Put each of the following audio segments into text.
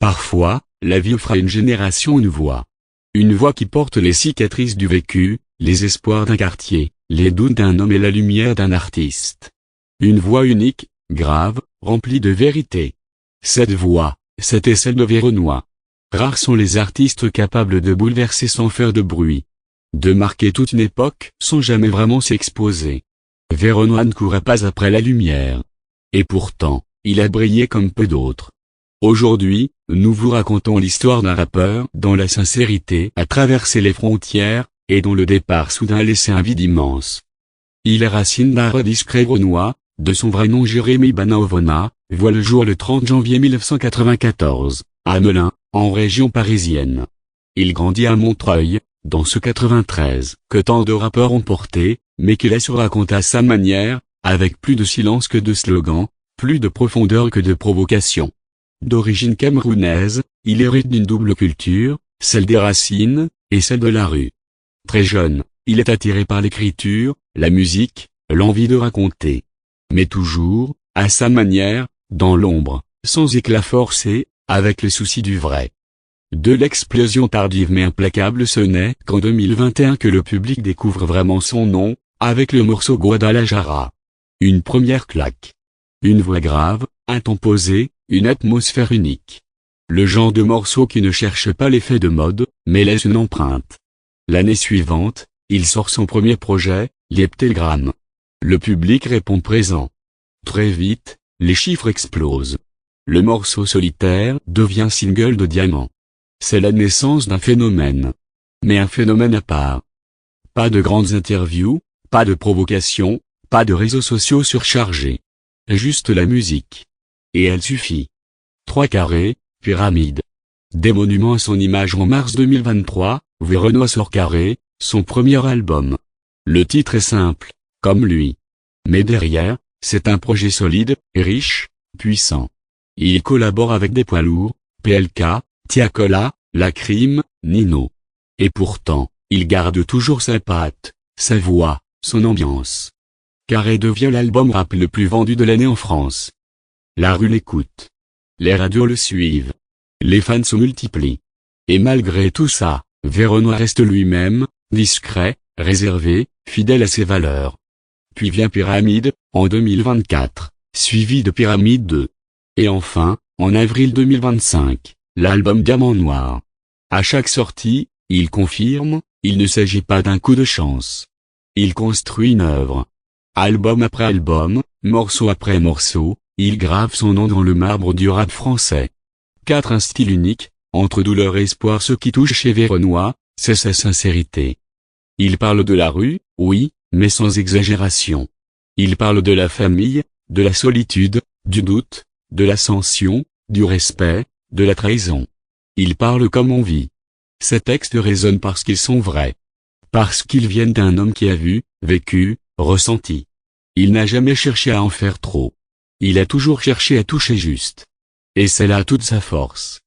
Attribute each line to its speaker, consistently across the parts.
Speaker 1: Parfois, la vie offre à une génération une voix. Une voix qui porte les cicatrices du vécu, les espoirs d'un quartier, les doutes d'un homme et la lumière d'un artiste. Une voix unique, grave, remplie de vérité. Cette voix, c'était celle de Véronois. Rares sont les artistes capables de bouleverser sans faire de bruit. De marquer toute une époque sans jamais vraiment s'exposer. Véronois ne courait pas après la lumière. Et pourtant, il a brillé comme peu d'autres. Aujourd'hui, nous vous racontons l'histoire d'un rappeur dont la sincérité a traversé les frontières, et dont le départ soudain a laissé un vide immense. Il est racine d'un discret Véronois, de son vrai nom Jérémy Banaovona, voit le jour le 30 janvier 1994, à Melun, en région parisienne. Il grandit à Montreuil, dans ce 93 que tant de rappeurs ont porté, mais qu'il a su raconter à sa manière, avec plus de silence que de slogan, plus de profondeur que de provocation. D'origine camerounaise, il hérite d'une double culture, celle des racines, et celle de la rue. Très jeune, il est attiré par l'écriture, la musique, l'envie de raconter. Mais toujours, à sa manière, dans l'ombre, sans éclat forcé, avec le souci du vrai. De l'explosion tardive mais implacable, ce n'est qu'en 2021 que le public découvre vraiment son nom, avec le morceau Guadalajara. Une première claque. Une voix grave, un ton posé, une atmosphère unique. Le genre de morceau qui ne cherche pas l'effet de mode, mais laisse une empreinte. L'année suivante, il sort son premier projet, l'Heptagramme. Le public répond présent. Très vite, les chiffres explosent. Le morceau solitaire devient single de diamant. C'est la naissance d'un phénomène. Mais un phénomène à part. Pas de grandes interviews, pas de provocations, pas de réseaux sociaux surchargés. Juste la musique. Et elle suffit. 3 carrés, pyramide. Des monuments à son image. En mars 2023, Véronois sort Carré, son premier album. Le titre est simple, comme lui. Mais derrière, c'est un projet solide, riche, puissant. Il collabore avec des poids lourds, PLK, Tiakola, Lacrim, Nino. Et pourtant, il garde toujours sa patte, sa voix, son ambiance. Carré devient l'album rap le plus vendu de l'année en France. La rue l'écoute. Les radios le suivent. Les fans se multiplient. Et malgré tout ça, Véronois reste lui-même, discret, réservé, fidèle à ses valeurs. Puis vient Pyramide, en 2024, suivi de Pyramide 2. Et enfin, en avril 2025, l'album Diamant Noir. À chaque sortie, il confirme, il ne s'agit pas d'un coup de chance. Il construit une œuvre. Album après album, morceau après morceau, il grave son nom dans le marbre du rap français. Un style unique, entre douleur et espoir. Ce qui touche chez Véronois, c'est sa sincérité. Il parle de la rue, oui, mais sans exagération. Il parle de la famille, de la solitude, du doute, de l'ascension, du respect, de la trahison. Il parle comme on vit. Ces textes résonnent parce qu'ils sont vrais. Parce qu'ils viennent d'un homme qui a vu, vécu, ressenti. Il n'a jamais cherché à en faire trop. Il a toujours cherché à toucher juste. Et c'est là toute sa force.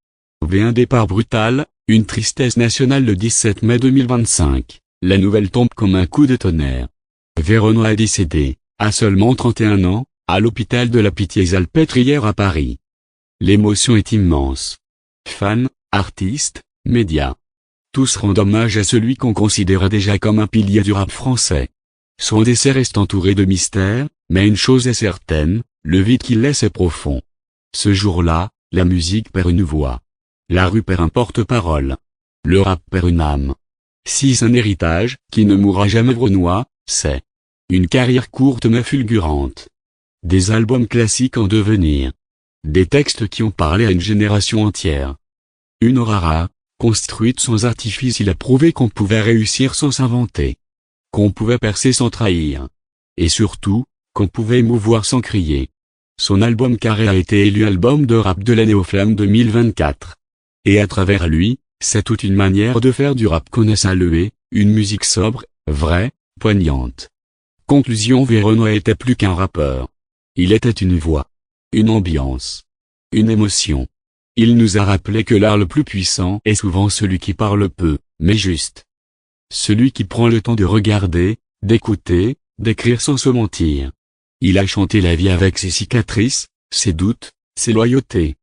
Speaker 1: Un départ brutal, une tristesse nationale le 17 mai 2025. La nouvelle tombe comme un coup de tonnerre. Véronois est décédé, à seulement 31 ans, à l'hôpital de la Pitié-Salpêtrière à Paris. L'émotion est immense. Fans, artistes, médias. Tous rendent hommage à celui qu'on considérait déjà comme un pilier du rap français. Son décès reste entouré de mystères, mais une chose est certaine, le vide qu'il laisse est profond. Ce jour-là, la musique perd une voix. La rue perd un porte-parole. Le rap perd une âme. Si un héritage, qui ne mourra jamais. Véronois, c'est une carrière courte mais fulgurante. Des albums classiques en devenir. Des textes qui ont parlé à une génération entière. Une aura rare, construite sans artifice. Il a prouvé qu'on pouvait réussir sans s'inventer. Qu'on pouvait percer sans trahir. Et surtout, qu'on pouvait émouvoir sans crier. Son album Carré a été élu album de rap de l'année aux Flammes 2024. Et à travers lui, c'est toute une manière de faire du rap qu'on a salué, une musique sobre, vraie, poignante. Conclusion: Véronois était plus qu'un rappeur. Il était une voix. Une ambiance. Une émotion. Il nous a rappelé que l'art le plus puissant est souvent celui qui parle peu, mais juste. Celui qui prend le temps de regarder, d'écouter, d'écrire sans se mentir. Il a chanté la vie avec ses cicatrices, ses doutes, ses loyautés.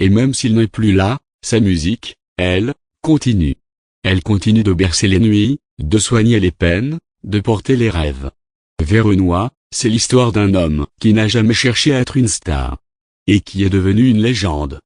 Speaker 1: Et même s'il n'est plus là, sa musique, elle, continue. Elle continue de bercer les nuits, de soigner les peines, de porter les rêves. Verenois, c'est l'histoire d'un homme qui n'a jamais cherché à être une star. Et qui est devenu une légende.